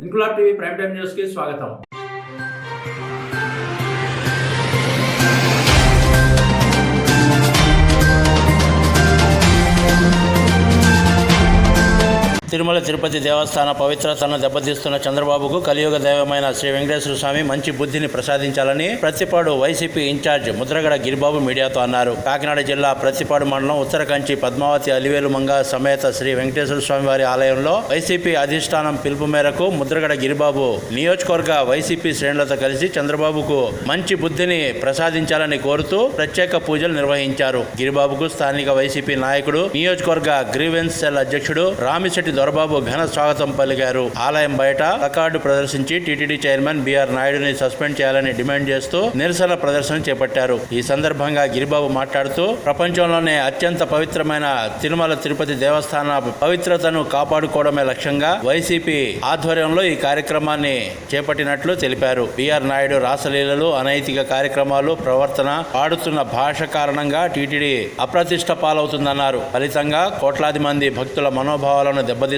Inquilab TV prime time news కి స్వాగతం. తిరుమల తిరుపతి దేవస్థాన పవిత్రతను దెబ్బతీస్తున్న చంద్రబాబుకు కలియుగ దైవమైన శ్రీ వెంకటేశ్వర స్వామి మంచి బుద్ధిని ప్రసాదించాలని ప్రత్తిపాడు వైసీపీ ఇన్ఛార్జ్ ముద్రగడ గిరిబాబు మీడియాతో అన్నారు. కాకినాడ జిల్లా ప్రత్తిపాడు మండలం ఉత్తరకంచి పద్మావతి అలివేలు మంగ సమేత శ్రీ వెంకటేశ్వర స్వామి వారి ఆలయంలో వైసీపీ అధిష్టానం పిలుపు మేరకు ముద్రగడ గిరిబాబు నియోజకవర్గ వైసీపీ శ్రేణులతో కలిసి చంద్రబాబుకు మంచి బుద్ధిని ప్రసాదించాలని కోరుతూ ప్రత్యేక పూజలు నిర్వహించారు. గిరిబాబుకు స్థానిక వైసీపీ నాయకుడు నియోజకవర్గ గ్రీవెన్స్ సెల్ అధ్యక్షుడు రామిశెట్టి దొరబాబు ఘన స్వాగతం పలికారు. ఆలయం బయట ప్లకార్డు ప్రదర్శించి టీటీడీ చైర్మన్ బిఆర్ నాయుడుని సస్పెండ్ చేయాలని డిమాండ్ చేస్తూ నిరసన ప్రదర్శన చేపట్టారు. ఈ సందర్భంగా గిరిబాబు మాట్లాడుతూ ప్రపంచంలోనే అత్యంత పవిత్రమైన తిరుమల తిరుపతి దేవస్థాన పవిత్రతను కాపాడుకోవడమే లక్ష్యంగా వైసీపీ ఆధ్వర్యంలో ఈ కార్యక్రమాన్ని చేపట్టినట్లు తెలిపారు. బిఆర్ నాయుడు రాసలీలలు, అనైతిక కార్యక్రమాలు, ప్రవర్తన, పాడుతున్న భాష కారణంగా టీటీడీ అప్రతిష్ట పాలవుతుందన్నారు. ఫలితంగా కోట్లాది మంది భక్తుల మనోభావాలను దెబ్బతీస్తున్నారని,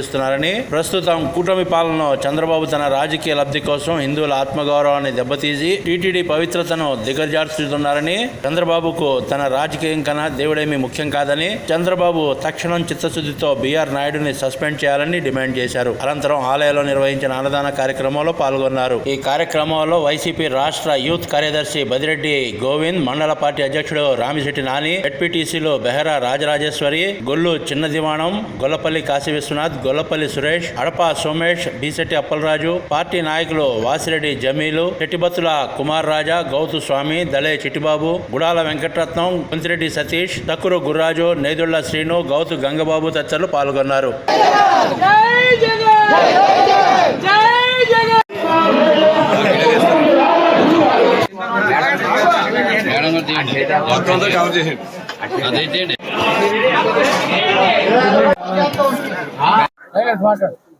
ప్రస్తుతం కూటమి పాలనలో చంద్రబాబు తన రాజకీయ లబ్ధి కోసం హిందువుల ఆత్మగౌరవాన్ని దెబ్బతీసి టీటీడీ పవిత్రతను దిగజార్చుతున్నారని, చంద్రబాబుకు తన రాజకీయం కన్నా దేవుడేమీ ముఖ్యం కాదని, చంద్రబాబు తక్షణం చిత్తశుద్ధితో బిఆర్ నాయుడుని సస్పెండ్ చేయాలని డిమాండ్ చేశారు. అనంతరం ఆలయంలో నిర్వహించిన అన్నదాన కార్యక్రమంలో పాల్గొన్నారు. ఈ కార్యక్రమంలో వైసీపీ రాష్ట్ర యూత్ కార్యదర్శి బదిరెడ్డి గోవింద్, మండల పార్టీ అధ్యక్షుడు రామిశెట్టి నాని, జెడ్పీటీసీలు బెహరా రాజరాజేశ్వరి, గొల్లు చిన్న దివాణం, గొల్లపల్లి కాశీ విశ్వనాథ్, గొల్లపల్లి సురేష్, అడప సోమేష్, బీసెట్టి అప్పలరాజు, పార్టీ నాయకులు వాసిరెడ్డి జమీలు, చెట్టిబత్తుల కుమార్ రాజా, గౌతు స్వామి, దళే చిట్టిబాబు, గుడాల వెంకటరత్నం, కుంతిరెడ్డి సతీష్, తక్కురు గుర్రాజు, నేదుళ్ల శ్రీను, గౌతు గంగబాబు తదితరులు పాల్గొన్నారు.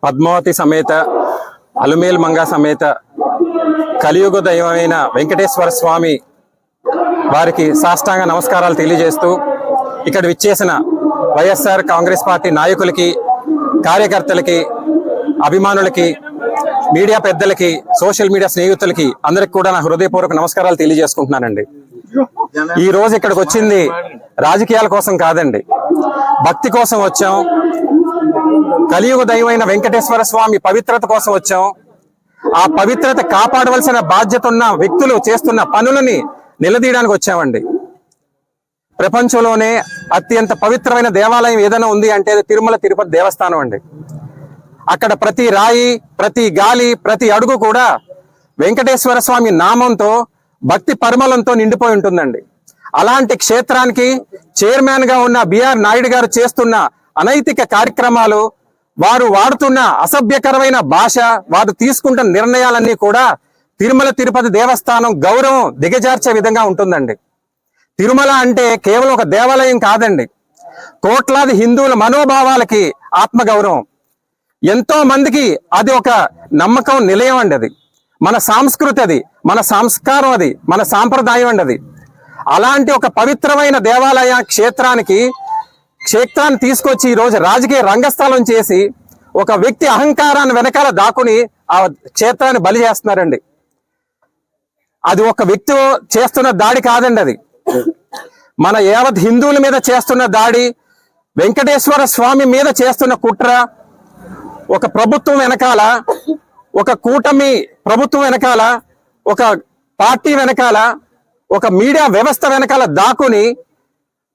పద్మావతి సమేత అలుమేల్ మంగ సమేత కలియుగ దైవమైన వెంకటేశ్వర స్వామి వారికి సాష్టాంగ నమస్కారాలు తెలియజేస్తూ ఇక్కడ విచ్చేసిన వైఎస్ఆర్ కాంగ్రెస్ పార్టీ నాయకులకి, కార్యకర్తలకి, అభిమానులకి, మీడియా పెద్దలకి, సోషల్ మీడియా స్నేహితులకి అందరికి కూడా నా హృదయపూర్వక నమస్కారాలు తెలియజేసుకుంటున్నానండి. ఈ రోజు ఇక్కడికి వచ్చింది రాజకీయాల కోసం కాదండి, భక్తి కోసం వచ్చాం. కలియుగ దైవమైన వెంకటేశ్వర స్వామి పవిత్రత కోసం వచ్చాం. ఆ పవిత్రత కాపాడవలసిన బాధ్యత ఉన్న వ్యక్తులు చేస్తున్న పనులని నిలదీయడానికి వచ్చామండి. ప్రపంచంలోనే అత్యంత పవిత్రమైన దేవాలయం ఏదైనా ఉంది అంటే తిరుమల తిరుపతి దేవస్థానం అండి. అక్కడ ప్రతి రాయి, ప్రతి గాలి, ప్రతి అడుగు కూడా వెంకటేశ్వర స్వామి నామంతో, భక్తి పరిమళంతో నిండిపోయి ఉంటుందండి. అలాంటి క్షేత్రానికి చైర్మన్ గా ఉన్న బిఆర్ నాయుడు గారు చేస్తున్న అనైతిక కార్యక్రమాలు, వారు వాడుతున్న అసభ్యకరమైన భాష, వారు తీసుకుంటున్న నిర్ణయాలన్నీ కూడా తిరుమల తిరుపతి దేవస్థానం గౌరవం దిగజార్చే విధంగా ఉంటుందండి. తిరుమల అంటే కేవలం ఒక దేవాలయం కాదండి, కోట్లాది హిందువుల మనోభావాలకి ఆత్మగౌరవం. ఎంతో మందికి అది ఒక నమ్మకం, నిలయం అండి. అది మన సంస్కృతి, అది మన సంస్కారం, అది మన సాంప్రదాయం అండి. అది అలాంటి ఒక పవిత్రమైన దేవాలయ క్షేత్రాన్ని తీసుకొచ్చి ఈరోజు రాజకీయ రంగస్థలం చేసి ఒక వ్యక్తి అహంకారాన్ని వెనకాల దాక్కుని ఆ క్షేత్రాన్ని బలి చేస్తున్నారండి. అది ఒక వ్యక్తి చేస్తున్న దాడి కాదండి, అది మన యావత్ హిందువుల మీద చేస్తున్న దాడి, వెంకటేశ్వర స్వామి మీద చేస్తున్న కుట్ర. ఒక ప్రభుత్వం వెనకాల, ఒక కూటమి ప్రభుత్వం వెనకాల, ఒక పార్టీ వెనకాల, ఒక మీడియా వ్యవస్థ వెనకాల దాక్కుని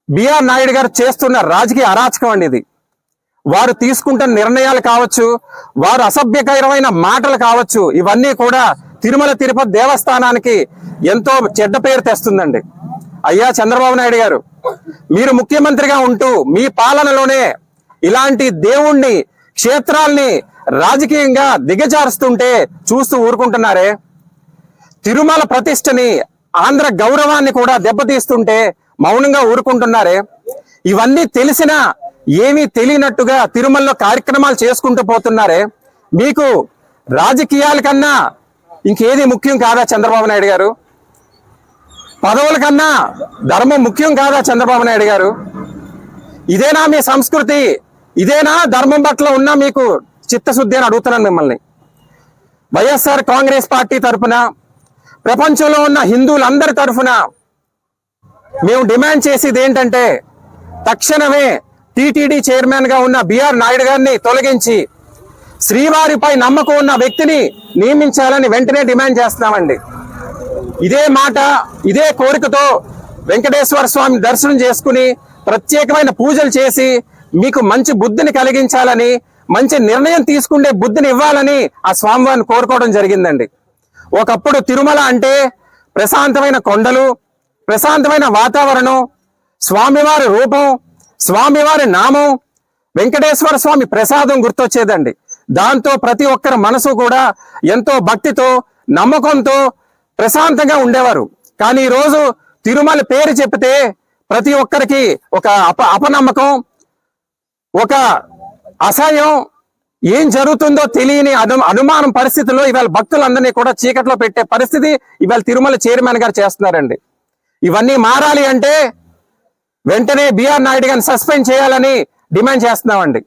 బిఆర్ నాయుడు గారు చేస్తున్న రాజకీయ అరాచకం అండి ఇది. వారు తీసుకుంటున్న నిర్ణయాలు కావచ్చు, వారు అసభ్యకరమైన మాటలు కావచ్చు, ఇవన్నీ కూడా తిరుమల తిరుపతి దేవస్థానానికి ఎంతో చెడ్డ పేరు తెస్తుందండి. అయ్యా చంద్రబాబు నాయుడు గారు, మీరు ముఖ్యమంత్రిగా ఉంటూ మీ పాలనలోనే ఇలాంటి దేవుణ్ణి, క్షేత్రాల్ని రాజకీయంగా దిగజారుస్తుంటే చూస్తూ ఊరుకుంటున్నారే? తిరుమల ప్రతిష్టని, ఆంధ్ర గౌరవాన్ని కూడా దెబ్బతీస్తుంటే మౌనంగా ఊరుకుంటున్నారే? ఇవన్నీ తెలిసినా ఏమీ తెలియనట్టుగా తిరుమలలో కార్యక్రమాలు చేసుకుంటూ పోతున్నారే? మీకు రాజకీయాల కన్నా ఇంకేది ముఖ్యం కాదా చంద్రబాబు నాయుడు గారు? పదవుల కన్నా ధర్మం ముఖ్యం కాదా చంద్రబాబు నాయుడు గారు? ఇదేనా మీ సంస్కృతి? ఇదేనా ధర్మం పట్ల ఉన్న మీకు చిత్తశుద్ధి అని అడుగుతున్నాను మిమ్మల్ని. వైఎస్ఆర్ కాంగ్రెస్ పార్టీ తరఫున, ప్రపంచంలో ఉన్న హిందువులందరి తరఫున మేము డిమాండ్ చేసేది ఏంటంటే, తక్షణమే టీటీడీ చైర్మన్ గా ఉన్న బిఆర్ నాయుడు గారిని తొలగించి శ్రీవారిపై నమ్మకం ఉన్న వ్యక్తిని నియమించాలని వెంటనే డిమాండ్ చేస్తున్నామండి. ఇదే మాట, ఇదే కోరికతో వెంకటేశ్వర స్వామి దర్శనం చేసుకుని ప్రత్యేకమైన పూజలు చేసి మీకు మంచి బుద్ధిని కలిగించాలని, మంచి నిర్ణయం తీసుకునే బుద్ధిని ఇవ్వాలని ఆ స్వామివారిని కోరుకోవడం జరిగిందండి. ఒకప్పుడు తిరుమల అంటే ప్రశాంతమైన కొండలు, ప్రశాంతమైన వాతావరణం, స్వామివారి రూపం, స్వామివారి నామం, వెంకటేశ్వర స్వామి ప్రసాదం గుర్తొచ్చేదండి. దాంతో ప్రతి ఒక్కరి మనసు కూడా ఎంతో భక్తితో, నమ్మకంతో ప్రశాంతంగా ఉండేవారు. కానీ ఈరోజు తిరుమల పేరు చెప్తే ప్రతి ఒక్కరికి ఒక అపనమ్మకం, ఒక అసహ్యం, ఏం జరుగుతుందో తెలియని అనుమానం పరిస్థితుల్లో ఇవాళ భక్తులందరినీ కూడా చీకట్లో పెట్టే పరిస్థితి ఇవాళ తిరుమల చైర్మన్ గారు చేస్తున్నారండి. ఇవన్నీ మారాలి అంటే వెంటనే బిఆర్ నాయుడు గారిని సస్పెండ్ చేయాలని డిమాండ్ చేస్తున్నామండి.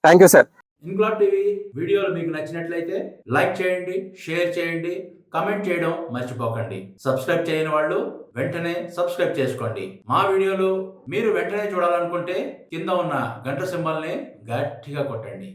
Thank you sir. Inquilab TV వీడియోలు మీకు నచ్చినట్లయితే లైక్ చేయండి, షేర్ చేయండి, కమెంట్ చేయడం మర్చిపోకండి. సబ్స్క్రైబ్ చేయని వాళ్ళు వెంటనే సబ్స్క్రైబ్ చేసుకోండి. మా వీడియోలు మీరు వెంటనే చూడాలనుకుంటే కింద ఉన్న గంట సింబల్ని గట్టిగా కొట్టండి.